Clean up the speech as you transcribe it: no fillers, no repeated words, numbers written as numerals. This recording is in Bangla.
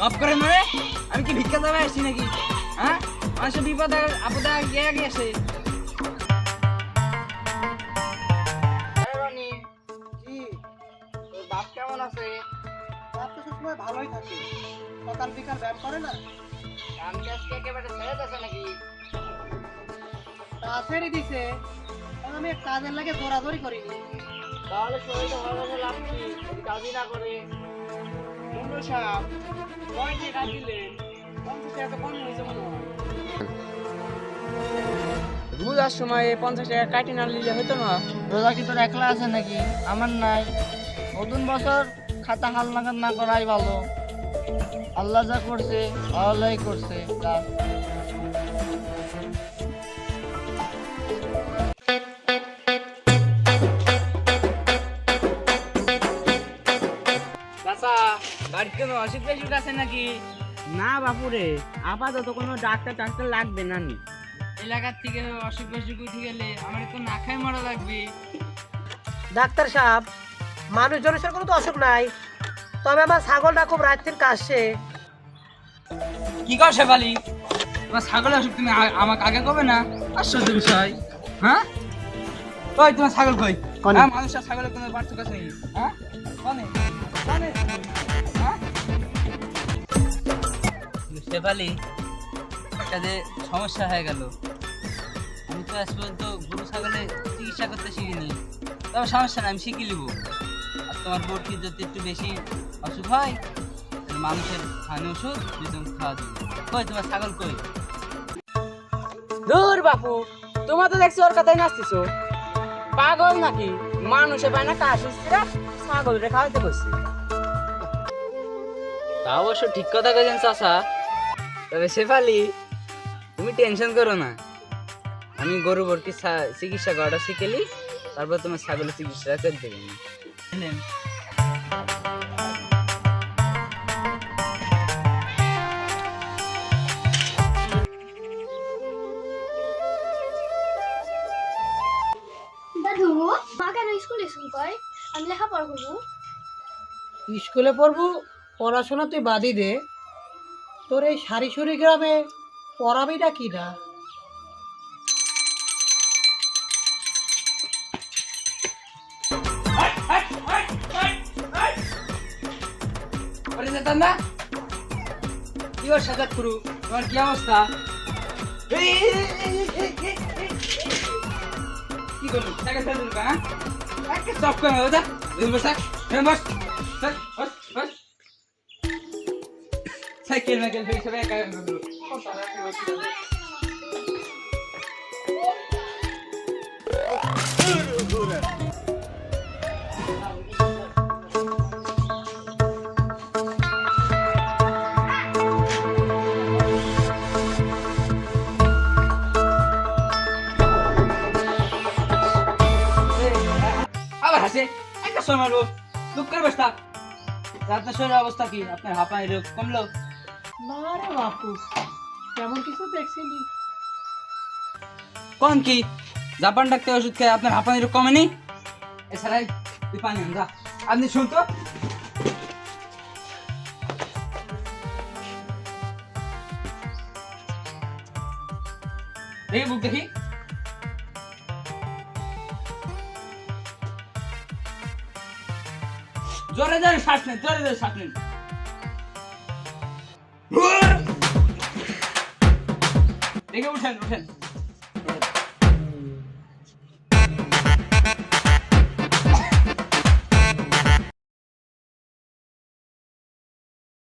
মাফ করে মানে আমি কি ভিক্ষা দেবে আসছি নাকি? হ্যাঁ, মানুষের বিপদ আপদে গিয়ে গেছে। কি তোর বাপ কেমন আছে? বাপ তো সবসময় ভালোই থাকে, সকাল বিকাল ব্যায়াম করে না। কাম কাজকে একেবারে ছেড়ে দিয়েছে নাকি? তা ছেড়ে দিছে, কারণ আমি কাজের লাগে দৌড়াদৌড়ি করিনি। তাহলে শরীরটা ভালো ভালো লাগছে যদি কাজই না করে। বন্ধু সাহেব, কয় টাকা দিলেন? 50 টাকা তো কম হয়েছে মনে হয়। রোজার সময় 50 টাকা কাটি না নিলে হতো না? রোজা কি তোর একলা আছে নাকি? আমার নাই। নতুন বছর খাতা হাল নাগাদ না করাই ভালো। আল্লাহ যা করছে আল্লাহই করছে। চাচা, বাড়িতে কোনো অসুখ বিসুখ আছে নাকি? না বাপুরে, আপাতত কোনো ডাক্তার লাগবে না নি। এলাকার থেকে অসুখ বিসুখ উঠে গেলে আমার তো না খাই মরা লাগবে। ডাক্তার সাহেব, মানুষ জনের কোনো তো অসুখ নাই, তবে আমার ছাগলটা খুব রাত দিন কাশছে। কি কর শেফালি, তোমার ছাগলের অসুখ তুমি আমাকে আগে কবে না? আশ্চর্য বিষয়। হ্যাঁ, কই তোমার ছাগল কই? হ্যাঁ, মানুষ আর ছাগলের কোনো পার্থক্য আছে নাকি? হ্যাঁ, কনে কনে? হ্যাঁ, শেফালি, একটা যে সমস্যা হয়ে গেল। আমি তো আজ পর্যন্ত গরু ছাগলের চিকিৎসা করতে শিখিনি। তবে সমস্যা না, আমি শিখে নিব। আর তোমার বোর কি যদি একটু বেশি অসুখ হয়, মানুষের খাওয়ানো ওষুধ তুমি খাওয়া দিবে। কই তোমার ছাগল কই? দূর বাপু, তোমার তো দেখছি ওর কথাই নাচতেছো। পাগল নাকি? মানুষে পায় না কাশিরা, ছাগল রে খাওয়াইতে বসছে। তা অবশ্য ঠিক কথা কইছেন চাচা। তবে শেফালি, তুমি টেনশন করো না, আমি গরু ভর্তি চিকিৎসা করাটা শিখেলি, তারপর তোমার ছাগলের চিকিৎসা করে দেবেন। বুঝলেন? দাদু, মা কেন স্কুলে করে? আমি লেখাপড়া করবো। স্কুলে পড়বো, পড়াশোনা তুই বাদই দে। তোর এই সারিসুরি গ্রামে পড়াবিটা কি না? ওরে যেতাম না? কি ওর সাজাত করু? তোমার কি অবস্থা? কি করলি? সাইকেল ফেলে দিল হ্যাঁ? একটা চপ করে ওটা বস বস বস বস। সাইকেল মাইকেল ফেলে সবাই একা গেল। আবার হাসে একটা সময় মারবো। চুপ করে বসতা। আপনার শরীরের অবস্থা কি? আপনার হাঁপানি রোগ কমলো? না রে বাপু, তেমন কিছু দেখছিনি। কোন কি জাপান ডাক্তার ওষুধ খেয়ে আপনার হাঁপানি রোগ কমেনি? এছাড়াই তুই পানি আন যা। আপনি শুনতো দেখি বুক দেখি। জোরে জোরে শ্বাস নেন, জোরে জোরে শ্বাস নেন। দেখে উঠেন উঠেন।